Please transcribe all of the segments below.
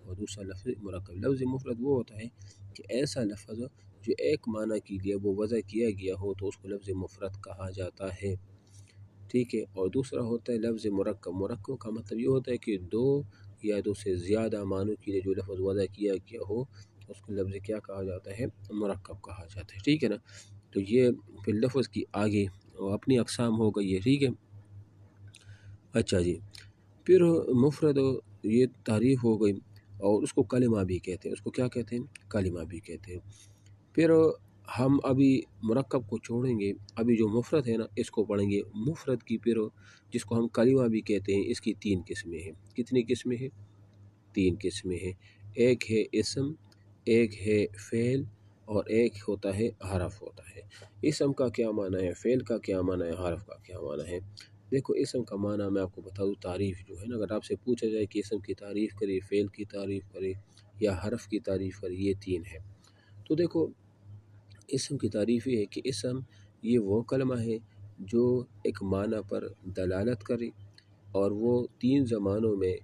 اور دوسرا لفظ مرکب۔ لفظ مفرد وہ ہوتا ہے کہ ایسا لفظ جو ایک معنی کے لیے وہ وضع کیا گیا ہو تو اس کو لفظ مفرد کہا جاتا ہے، ٹھیک ہے۔ اور دوسرا ہوتا ہے لفظ مرکب۔ مرکب کا مطلب یہ ہوتا ہے کہ دو یا دو سے زیادہ معنوں کے لیے جو لفظ وضع کیا گیا ہو اس کو لفظ کیا کہا جاتا ہے؟ مرکب کہا جاتا ہے، ٹھیک ہے نا۔ تو یہ پھر لفظ کی آگے اپنی اقسام ہو گئی ہے، ٹھیک ہے۔ اچھا جی، پھر مفرد یہ تعریف ہو گئی، اور اس کو کلمہ بھی کہتے ہیں، اس کو کیا کہتے ہیں؟ کلمہ بھی کہتے ہیں۔ پھر ہم ابھی مرکب کو چھوڑیں گے، ابھی جو مفرد ہے نا اس کو پڑھیں گے۔ مفرد کی پھر جس کو ہم کلمہ بھی کہتے ہیں اس کی تین قسمیں ہیں۔ کتنی قسمیں ہیں؟ تین قسمیں ہیں۔ ایک ہے اسم، ایک ہے فعل، اور ایک ہوتا ہے حرف ہوتا ہے۔ اسم کا کیا معنی ہے؟ فعل کا کیا معنی ہے؟ حرف کا کیا معنی ہے؟ دیکھو اسم کا معنی میں آپ کو بتا دوں، تعریف جو ہے نا، اگر آپ سے پوچھا جائے کہ اسم کی تعریف کرے، فعل کی تعریف کرے یا حرف کی تعریف کرے، یہ تین ہے۔ تو دیکھو اسم کی تعریف یہ ہے کہ اسم یہ وہ کلمہ ہے جو ایک معنی پر دلالت کرے اور وہ تین زمانوں میں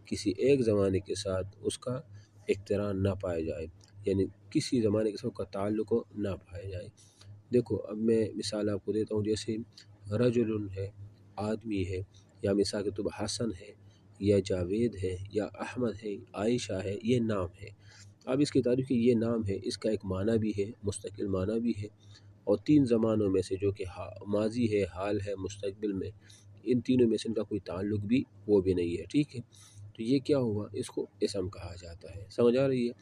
کسی ایک زمانے کے ساتھ اس کا اقتران نہ پایا جائے، یعنی کسی زمانے کے ساتھ کا تعلق نہ پایا جائے۔ دیکھو اب میں مثال آپ کو دیتا ہوں، جیسے رجل ہے، آدمی ہے، یا مثال کے طور پر حسن ہے، یا جاوید ہے، یا احمد ہے، عائشہ ہے، یہ نام ہے۔ اب اس کی تعریف کی یہ نام ہے، اس کا ایک معنی بھی ہے، مستقل معنی بھی ہے، اور تین زمانوں میں سے جو کہ ماضی ہے، حال ہے، مستقبل میں، ان تینوں میں سے ان کا کوئی تعلق بھی وہ بھی نہیں ہے، ٹھیک ہے۔ تو یہ کیا ہوا؟ اس کو اسم کہا جاتا ہے، سمجھ آ رہی ہے؟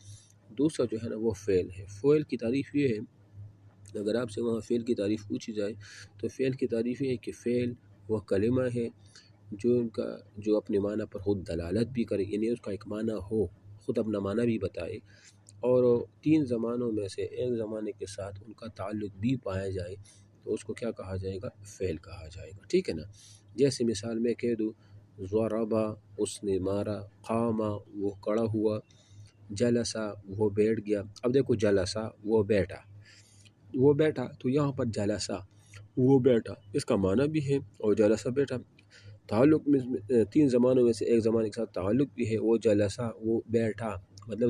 دوسرا جو ہے نا وہ فعل ہے۔ فعل کی تعریف یہ ہے، اگر آپ سے وہاں فعل کی تعریف پوچھی جائے تو فعل کی تعریف یہ ہے کہ فعل وہ کلمہ ہے جو اپنے معنی پر خود دلالت بھی کرے، یعنی اس کا ایک معنی ہو، خود اپنا معنی بھی بتائے، اور تین زمانوں میں سے ایک زمانے کے ساتھ ان کا تعلق بھی پایا جائے تو اس کو کیا کہا جائے گا؟ فعل کہا جائے گا، ٹھیک ہے نا۔ جیسے مثال میں کہہ دوں، ضربا اس نے مارا، قاما وہ کھڑا ہوا، جلسا وہ بیٹھ گیا۔ اب دیکھو جلسا وہ بیٹھا، وہ بیٹھا، تو یہاں پر جلسا وہ بیٹھا اس کا معنی بھی ہے اور جلسا بیٹھا، تعلق میں تین زمانوں میں سے ایک زمانے کے ساتھ تعلق بھی ہے، وہ جلسا وہ بیٹھا، مطلب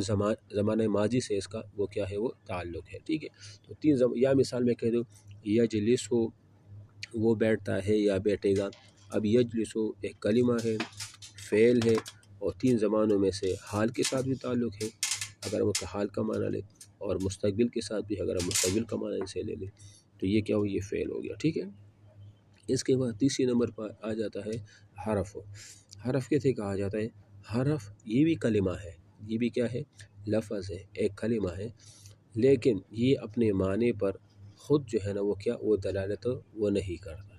زمانہ ماضی سے اس کا وہ کیا ہے؟ وہ تعلق ہے، ٹھیک ہے۔ تو یا مثال میں کہہ دوں یجلس ہو وہ بیٹھتا ہے یا بیٹھے گا۔ اب یجلس ہو ایک کلمہ ہے، فعل ہے، اور تین زمانوں میں سے حال کے ساتھ بھی تعلق ہے اگر ہم حال کا معنی لیں، اور مستقبل کے ساتھ بھی اگر ہم مستقبل کا معنی سے لے لیں تو یہ کیا ہو؟ یہ فعل ہو گیا، ٹھیک ہے۔ اس کے بعد تیسری نمبر پر آ جاتا ہے حرف۔ حرف کیسے کہا جاتا ہے؟ حرف یہ بھی کلمہ ہے، یہ بھی کیا ہے؟ لفظ ہے، ایک کلمہ ہے، لیکن یہ اپنے معنی پر خود جو ہے نا وہ کیا؟ وہ دلالت وہ نہیں کرتا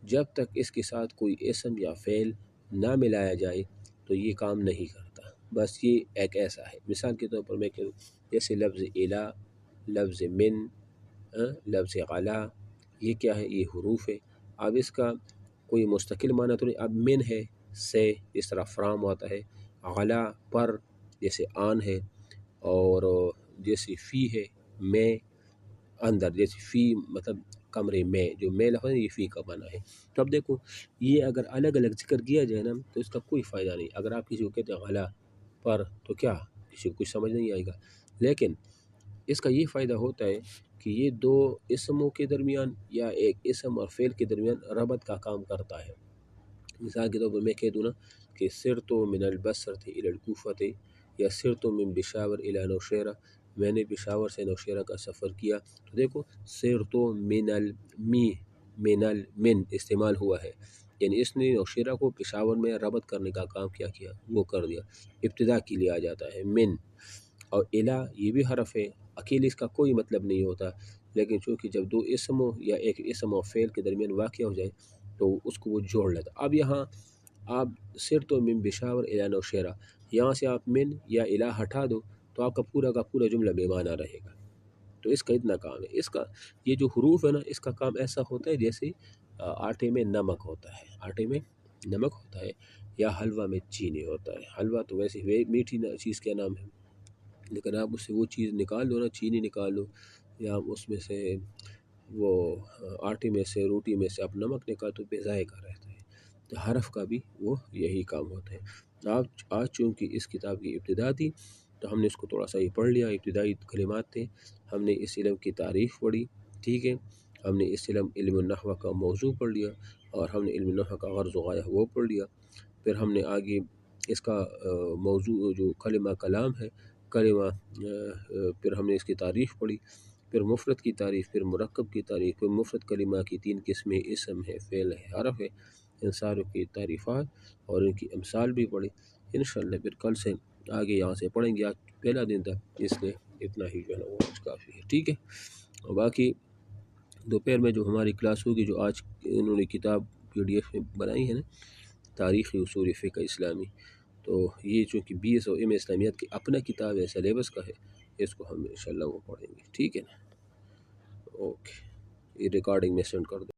جب تک اس کے ساتھ کوئی اسم یا فعل نہ ملایا جائے تو یہ کام نہیں کرتا۔ بس یہ ایک ایسا ہے، مثال کے طور پر میں کہوں جیسے لفظ الہ، لفظ من، لفظ علا، یہ کیا ہے؟ یہ حروف ہے۔ اب اس کا کوئی مستقل معنی تو نہیں۔ اب من ہے سے، اس طرح فرام ہوتا ہے، علا پر جیسے آن ہے، اور جیسے فی ہے میں، اندر جیسے فی مطلب کمرے میں، جو میں لفظ ہے یہ فی کا معنی ہے۔ تو اب دیکھو یہ اگر الگ الگ ذکر کیا جائے نا تو اس کا کوئی فائدہ نہیں۔ اگر آپ کسی کو کہتے ہیں علا پر تو کیا کسی کو کچھ سمجھ نہیں آئے گا، لیکن اس کا یہ فائدہ ہوتا ہے کہ یہ دو اسموں کے درمیان یا ایک اسم اور فعل کے درمیان ربط کا کام کرتا ہے۔ مثال کے طور پر میں کہہ دوں نا کہ سرت من البصرۃ الی الکوفۃ، یا سرت من پشاور الی نوشہرہ، میں نے پشاور سے نوشہرہ کا سفر کیا۔ تو دیکھو سرت من المن استعمال ہوا ہے، یعنی اس نے نوشہرہ کو پشاور میں ربط کرنے کا کام کیا وہ کر دیا، ابتدا کے لیے آ جاتا ہے من۔ اور الہ یہ بھی حرف ہے، اکیلے اس کا کوئی مطلب نہیں ہوتا، لیکن چونکہ جب دو اسموں یا ایک اسم اور فعل کے درمیان واقع ہو جائے تو اس کو وہ جوڑ لیتا۔ اب یہاں آپ سرت من پشاور الی نوشہرہ، یہاں سے آپ من یا الہ ہٹا دو تو آپ کا پورا جملہ بے معنی رہے گا۔ تو اس کا اتنا کام ہے۔ اس کا یہ جو حروف ہے نا اس کا کام ایسا ہوتا ہے جیسے آٹے میں نمک ہوتا ہے، آٹے میں نمک ہوتا ہے، یا حلوہ میں چینی ہوتا ہے۔ حلوہ تو ویسے میٹھی چیز کا نام ہے، لیکن آپ اس سے وہ چیز نکال دو نا، چینی نکال دو، یا اس میں سے وہ آٹے میں سے، روٹی میں سے آپ نمک نکال تو بے ذائقہ رہتا ہے۔ تو حرف کا بھی وہ یہی کام ہوتا ہے۔ آج چونکہ اس کتاب کی ابتدا تھی تو ہم نے اس کو تھوڑا سا یہ پڑھ لیا، ابتدائی کلمات تھے، ہم نے اس علم کی تعریف پڑھی، ٹھیک ہے، ہم نے اس علم النحو کا موضوع پڑھ لیا، اور ہم نے علم النحو کا غرض و غایہ وہ پڑھ لیا، پھر ہم نے آگے اس کا موضوع جو کلمہ کلام ہے، کلمہ پھر ہم نے اس کی تعریف پڑھی، پھر مفرد کی تعریف، پھر مرکب کی تعریف، پھر مفرد کلمہ کی 3 قسمیں، اسم ہے، فعل ہے، حرف ہے، ان ساروں کی تعریفات اور ان کی امثال بھی پڑھی۔ انشاءاللہ پھر کل سے آگے یہاں سے پڑھیں گے، آج پہلا دن تھا اس لیے اتنا ہی جو ہے نا وہ آج کافی ہے، ٹھیک ہے۔ اور باقی دوپہر میں جو ہماری کلاس ہوگی، جو آج انہوں نے کتاب PDF میں بنائی ہے نا، تاریخی اصول فقہ اسلامی، تو یہ چونکہ BS اور MS اسلامیات کی اپنا کتاب ہے، سلیبس کا ہے، اس کو ہم انشاءاللہ وہ پڑھیں گے، ٹھیک ہے نا۔ اوکے، یہ ریکارڈنگ میں سینڈ کر دیں۔